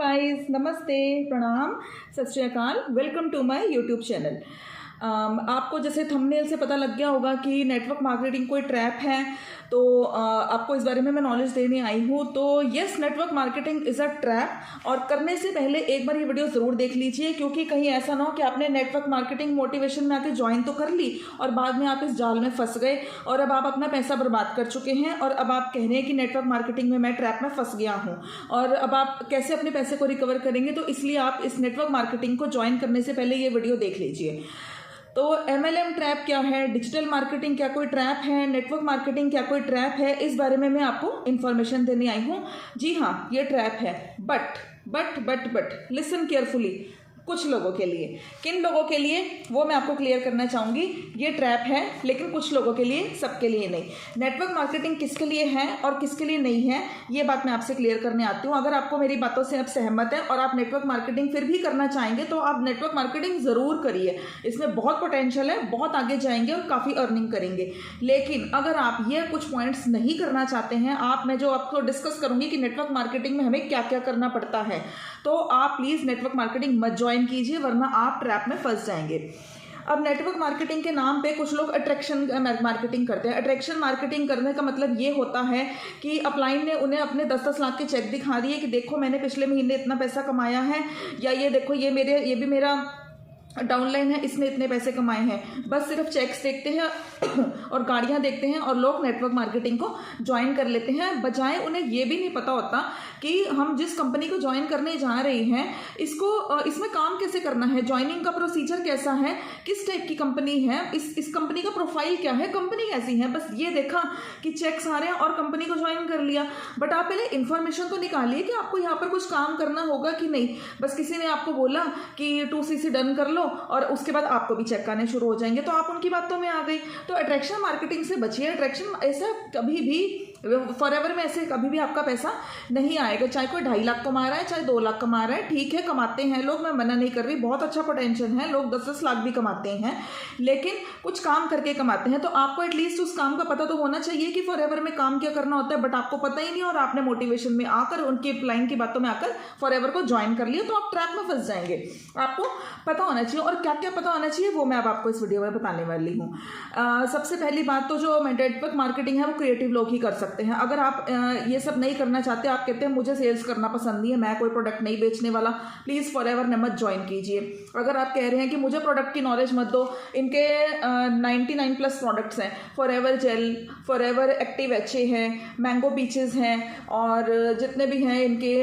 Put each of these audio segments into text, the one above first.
Guys, नमस्ते, प्रणाम, Sat Sri Akal. Welcome to my YouTube channel. आपको जैसे थंबनेल से पता लग गया होगा कि नेटवर्क मार्केटिंग कोई ट्रैप है, तो आपको इस बारे में मैं नॉलेज देने आई हूँ। तो yes, network marketing is a trap. और करने से पहले एक बार ये वीडियो ज़रूर देख लीजिए, क्योंकि कहीं ऐसा ना हो कि आपने नेटवर्क मार्केटिंग मोटिवेशन में आके ज्वाइन तो कर ली और बाद में आप इस जाल में फंस गए और अब आप अपना पैसा बर्बाद कर चुके हैं और अब आप कह रहे हैं कि नेटवर्क मार्केटिंग में मैं ट्रैप में फंस गया हूँ और अब आप कैसे अपने पैसे को रिकवर करेंगे। तो इसलिए आप इस नेटवर्क मार्केटिंग को ज्वाइन करने से पहले ये वीडियो देख लीजिए। तो MLM ट्रैप क्या है, डिजिटल मार्केटिंग क्या कोई ट्रैप है, नेटवर्क मार्केटिंग क्या कोई ट्रैप है, इस बारे में मैं आपको इन्फॉर्मेशन देने आई हूँ। जी हाँ, ये ट्रैप है, बट लिसन केयरफुली। कुछ लोगों के लिए, किन लोगों के लिए वो मैं आपको क्लियर करना चाहूँगी। ये ट्रैप है, लेकिन कुछ लोगों के लिए, सबके लिए नहीं। नेटवर्क मार्केटिंग किसके लिए है और किसके लिए नहीं है, ये बात मैं आपसे क्लियर करने आती हूँ। अगर आपको मेरी बातों से आप सहमत हैं और आप नेटवर्क मार्केटिंग फिर भी करना चाहेंगे तो आप नेटवर्क मार्केटिंग ज़रूर करिए। इसमें बहुत पोटेंशियल है, बहुत आगे जाएंगे और काफ़ी अर्निंग करेंगे। लेकिन अगर आप ये कुछ पॉइंट्स नहीं करना चाहते हैं, मैं जो आपको डिस्कस करूँगी कि नेटवर्क मार्केटिंग में हमें क्या क्या करना पड़ता है, तो आप प्लीज़ नेटवर्क मार्केटिंग मत ज्वाइन कीजिए, वरना आप ट्रैप में फंस जाएंगे। अब नेटवर्क मार्केटिंग के नाम पे कुछ लोग अट्रैक्शन मार्केटिंग करते हैं। अट्रैक्शन मार्केटिंग करने का मतलब ये होता है कि अपलाइन ने उन्हें अपने 10-10 लाख के चेक दिखा दिए कि देखो मैंने पिछले महीने इतना पैसा कमाया है, या ये देखो ये भी मेरा डाउनलाइन है, इसने इतने पैसे कमाए हैं। बस सिर्फ चेक्स देखते हैं और गाड़ियां देखते हैं और लोग नेटवर्क मार्केटिंग को ज्वाइन कर लेते हैं, बजाय उन्हें ये भी नहीं पता होता कि हम जिस कंपनी को ज्वाइन करने जा रहे हैं इसमें काम कैसे करना है, ज्वाइनिंग का प्रोसीजर कैसा है, किस टाइप की कंपनी है, इस कंपनी का प्रोफाइल क्या है, कंपनी कैसी है। बस ये देखा कि चेक्स आ रहे हैं और कंपनी को ज्वाइन कर लिया। बट आप पहले इन्फॉर्मेशन तो निकालिए कि आपको यहाँ पर कुछ काम करना होगा कि नहीं। बस किसी ने आपको बोला कि 2cc डन कर लो और उसके बाद आपको भी चेक आने शुरू हो जाएंगे, तो आप उनकी बातों में आ गई। तो अट्रैक्शन मार्केटिंग से बचिए। अट्रैक्शन ऐसा कभी भी फॉरएवर में ऐसे कभी भी आपका पैसा नहीं आएगा। चाहे कोई 2.5 लाख कमा रहा है, चाहे 2 लाख कमा रहा है, ठीक है, कमाते हैं लोग, मैं मना नहीं कर रही, बहुत अच्छा पोटेंशियल है, लोग 10-10 लाख भी कमाते हैं, लेकिन कुछ काम करके कमाते हैं। तो आपको एटलीस्ट उस काम का पता तो होना चाहिए कि फॉरएवर में काम क्या करना होता है। बट आपको पता ही नहीं और आपने मोटिवेशन में आकर उनके लाइन की बातों में आकर फॉरएवर को ज्वाइन कर लिया, तो आप ट्रैप में फंस जाएंगे। आपको पता होना चाहिए, और क्या क्या पता होना चाहिए वो मैं अब आपको इस वीडियो में बताने वाली हूँ। सबसे पहली बात तो जो नेटवर्क मार्केटिंग है वो क्रिएटिव लोग ही कर सकते हैं। अगर आप ये सब नहीं करना चाहते, आप कहते हैं मुझे सेल्स करना पसंद नहीं है, मैं कोई प्रोडक्ट नहीं बेचने वाला, प्लीज़ फॉरएवर ने मत ज्वाइन कीजिए। अगर आप कह रहे हैं कि मुझे प्रोडक्ट की नॉलेज मत दो, इनके 99+ प्रोडक्ट्स हैं, forever gel, forever active HA हैं, मैंगो पीचेस हैं, और जितने भी हैं इनके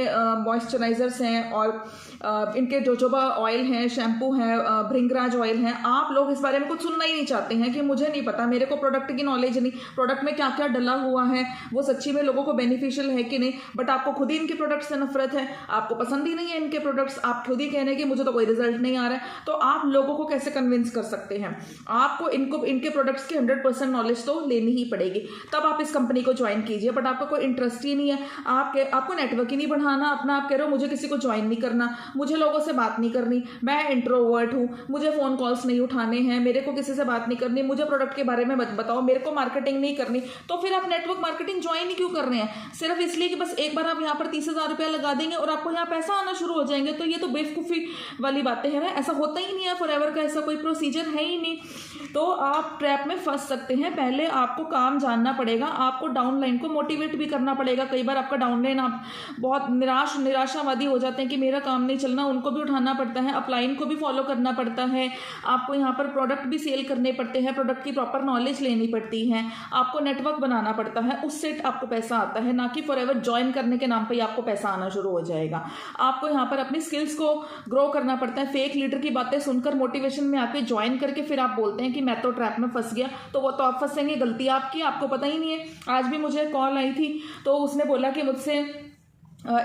मॉइस्चराइजर्स हैं, और इनके जोजोबा ऑयल हैं, शैम्पू हैं, भृंगराज ऑयल हैं। आप लोग इस बारे में कुछ सुनना ही नहीं चाहते हैं कि मुझे नहीं पता, मेरे को प्रोडक्ट की नॉलेज नहीं, प्रोडक्ट में क्या क्या डला हुआ है, वो सच्ची में लोगों को बेनिफिशियल है कि नहीं। बट आपको खुद ही इनके प्रोडक्ट्स से नफरत है, आपको पसंद ही नहीं है इनके प्रोडक्ट्स, आप खुद ही कह रहे हैं कि मुझे तो कोई रिजल्ट नहीं आ रहा है। तो आप लोगों को कैसे कन्विंस कर सकते हैं? आपको इनके प्रोडक्ट्स की 100% नॉलेज तो लेनी ही पड़ेगी, तब आप इस कंपनी को ज्वाइन कीजिए। बट आपको कोई इंटरेस्ट ही नहीं है, आपको नेटवर्क ही नहीं बढ़ाना अपना, आप कह रहे हो मुझे किसी को ज्वाइन नहीं करना, मुझे लोगों से बात नहीं करनी, मैं इंट्रोवर्ट हूँ, मुझे फ़ोन कॉल्स नहीं उठाने हैं, मेरे को किसी से बात नहीं करनी, मुझे प्रोडक्ट के बारे में मत बताओ, मेरे को मार्केटिंग नहीं करनी। तो फिर आप नेटवर्क मार्केटिंग ज्वाइन ही क्यों कर रहे हैं? सिर्फ इसलिए कि बस एक बार आप यहाँ पर 30,000 रुपया लगा देंगे और आपको यहाँ पैसा आना शुरू हो जाएंगे। तो ये तो बेवकूफ़ी वाली बातें हैं ना, ऐसा होता ही नहीं है, फॉरएवर का ऐसा कोई प्रोसीजर है ही नहीं। तो आप ट्रैप में फंस सकते हैं। पहले आपको काम जानना पड़ेगा, आपको डाउनलाइन को मोटिवेट भी करना पड़ेगा। कई बार आपका डाउनलाइन आप बहुत निराशावादी हो जाते हैं कि मेरा काम नहीं चलना, उनको भी उठाना पड़ता है, अपलाइन को भी फॉलो करना पड़ता है, आपको यहाँ पर प्रोडक्ट भी सेल करने पड़ते हैं, प्रोडक्ट की प्रॉपर नॉलेज लेनी पड़ती है, आपको नेटवर्क बनाना पड़ता है, उससे आपको पैसा आता है, ना कि फॉरएवर ज्वाइन करने के नाम पर ही आपको पैसा आना शुरू हो जाएगा। आपको यहाँ पर अपनी स्किल्स को ग्रो करना पड़ता है। फेक लीडर की बातें सुनकर मोटिवेशन में आके ज्वाइन करके फिर आप बोलते हैं कि मैं तो ट्रैप में फंस गया, तो वो तो आप फंसेंगे, गलती आपकी, आपको पता ही नहीं है। आज भी मुझे कॉल आई थी, तो उसने बोला कि मुझसे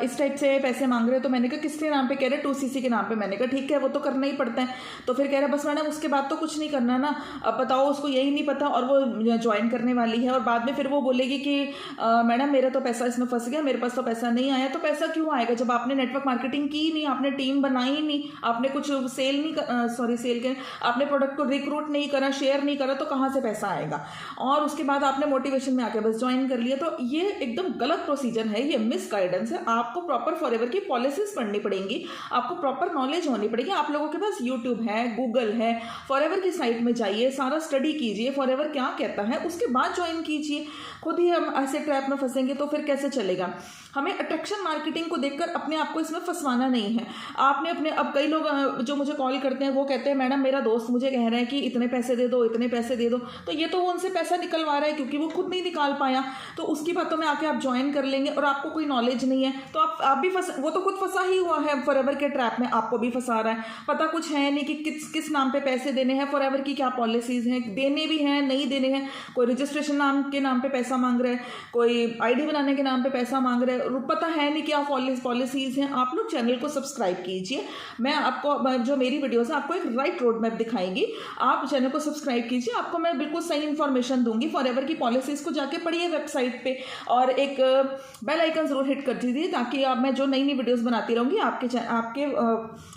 इस टाइप से पैसे मांग रहे हो। तो मैंने कहा किसके नाम पे? कह रहे 2cc के नाम पे। मैंने कहा ठीक है, वो तो करना ही पड़ता है। तो फिर कह रहा बस मैडम उसके बाद तो कुछ नहीं करना ना, अब बताओ उसको यही नहीं पता और वो ज्वाइन करने वाली है, और बाद में फिर वो बोलेगी कि मैडम मेरा तो पैसा इसमें फंस गया, मेरे पास तो पैसा नहीं आया। तो पैसा क्यों आएगा जब आपने नेटवर्क मार्केटिंग की नहीं, आपने टीम बनाई नहीं, आपने कुछ सेल नहीं आपने प्रोडक्ट को रिक्रूट नहीं करा, शेयर नहीं करा, तो कहाँ से पैसा आएगा? और उसके बाद आपने मोटिवेशन में आके बस ज्वाइन कर लिया। तो ये एकदम गलत प्रोसीजर है, ये मिस गाइडेंस है। आपको प्रॉपर फॉरएवर की पॉलिसीज पढ़नी पड़ेंगी, आपको प्रॉपर नॉलेज होनी पड़ेगी। आप लोगों के पास यूट्यूब है, गूगल है, फॉरएवर की साइट में जाइए, सारा स्टडी कीजिए, फॉरएवर क्या कहता है, उसके बाद ज्वाइन कीजिए। खुद ही हम ऐसे ट्रैप में फंसेंगे तो फिर कैसे चलेगा। हमें अट्रैक्शन मार्केटिंग को देखकर अपने आप को इसमें फंसवाना नहीं है। आपने अपने, अब कई लोग जो मुझे कॉल करते हैं वो कहते हैं मैडम मेरा दोस्त मुझे कह रहा है कि इतने पैसे दे दो, इतने पैसे दे दो, तो ये तो वो उनसे पैसा निकलवा रहा है क्योंकि वो खुद नहीं निकाल पाया, तो उसकी बातों में आके आप ज्वाइन कर लेंगे और आपको कोई नॉलेज नहीं है तो आप भी फंस, वो तो खुद फंसा ही हुआ है फॉरएवर के ट्रैप में, आपको भी फंसा रहा है। पता कुछ है नहीं कि किस नाम पे पैसे देने हैं, फॉरएवर की क्या पॉलिसीज हैं, देने भी हैं नहीं देने हैं, कोई रजिस्ट्रेशन नाम के नाम पे पैसा मांग रहा है, कोई आईडी बनाने के नाम पे पैसा मांग रहा है, पता है नहीं क्या पॉलिसीज हैं। आप लोग चैनल को सब्सक्राइब कीजिए, मैं आपको जो मेरी वीडियोस है आपको एक राइट रोड मैप दिखाएंगी। आप चैनल को सब्सक्राइब कीजिए, आपको मैं बिल्कुल सही इन्फॉर्मेशन दूंगी। फॉरएवर की पॉलिसीज को जाके पढ़िए वेबसाइट पे और एक बेल आइकन जरूर हिट कर दीजिए ताकि आप, मैं जो नई नई वीडियोस बनाती रहूंगी आपके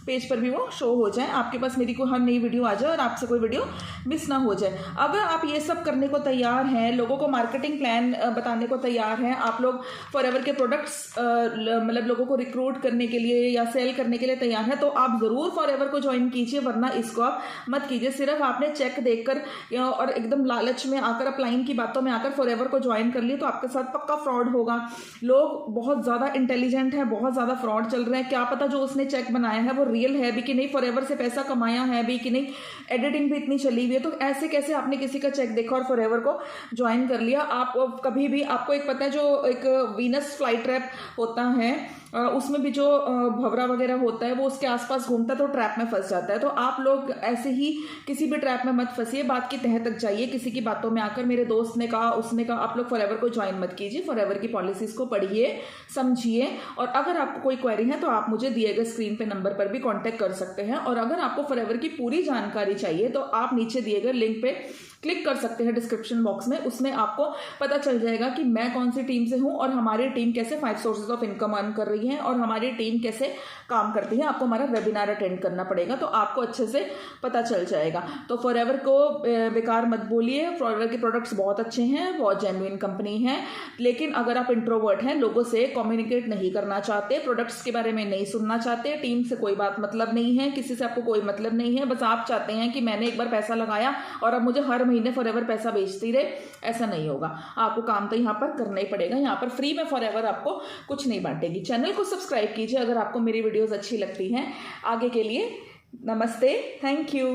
पेज पर भी वो शो हो जाए, आपके पास मेरी कोई हर नई वीडियो आ जाए और आपसे कोई वीडियो मिस ना हो जाए। अगर आप ये सब करने को तैयार हैं, लोगों को मार्केटिंग प्लान बताने को तैयार हैं, आप लोग फॉरएवर के प्रोडक्ट्स मतलब लोगों को रिक्रूट करने के लिए या सेल करने के लिए तैयार है तो आप जरूर फॉरएवर को ज्वाइन कीजिए, वरना इसको आप मत कीजिए। सिर्फ आपने चेक देखकर और एकदम लालच में आकर, अपलाइन की बातों में आकर फॉरएवर को ज्वाइन कर लिए तो आपके साथ पक्का फ्रॉड होगा। लोग बहुत ज्यादा इंटेलिजेंट है, बहुत ज्यादा फ्रॉड चल रहे हैं, क्या पता जो उसने चेक बनाया है वो रियल है भी कि नहीं, फॉरएवर से पैसा कमाया है भी कि नहीं, एडिटिंग भी इतनी चली हुई है, तो ऐसे कैसे आपने किसी का चेक देखा और फॉरएवर को ज्वाइन कर लिया। आप कभी भी, आपको एक पता है जो एक वीनस फ्लाई ट्रैप होता है उसमें भी जो भंवरा वगैरह होता है वो उसके आसपास घूमता है तो ट्रैप में फंस जाता है। तो आप लोग ऐसे ही किसी भी ट्रैप में मत फंसिए, बात की तह तक जाइए, किसी की बातों में आकर मेरे दोस्त ने कहा उसने कहा, आप लोग फॉरएवर को ज्वाइन मत कीजिए। फॉरएवर की पॉलिसीज को पढ़िए, समझिए, और अगर आपको कोई क्वेरी है तो आप मुझे दिए गए स्क्रीन पे नंबर पर भी कांटेक्ट कर सकते हैं। और अगर आपको फॉरएवर की पूरी जानकारी चाहिए तो आप नीचे दिए गए लिंक पे क्लिक कर सकते हैं डिस्क्रिप्शन बॉक्स में, उसमें आपको पता चल जाएगा कि मैं कौन सी टीम से हूं और हमारी टीम कैसे 5 सोर्सेज ऑफ इनकम अर्न कर रही है और हमारी टीम कैसे काम करती है। आपको हमारा वेबिनार अटेंड करना पड़ेगा तो आपको अच्छे से पता चल जाएगा। तो फॉरएवर को बेकार मत बोलिए, फॉरएवर के प्रोडक्ट्स बहुत अच्छे हैं, बहुत जेन्युइन कंपनी है, लेकिन अगर आप इंट्रोवर्ट हैं, लोगों से कम्युनिकेट नहीं करना चाहते, प्रोडक्ट्स के बारे में नहीं सुनना चाहते, टीम से कोई बात मतलब नहीं है, किसी से आपको कोई मतलब नहीं है, बस आप चाहते हैं कि मैंने एक बार पैसा लगाया और अब मुझे हर महीने फॉरएवर पैसा बेचती रहे, ऐसा नहीं होगा। आपको काम तो यहाँ पर करना ही पड़ेगा, यहाँ पर फ्री में फॉरएवर आपको कुछ नहीं बांटेगी। चैनल को सब्सक्राइब कीजिए अगर आपको मेरी वीडियोस अच्छी लगती हैं। आगे के लिए नमस्ते, थैंक यू।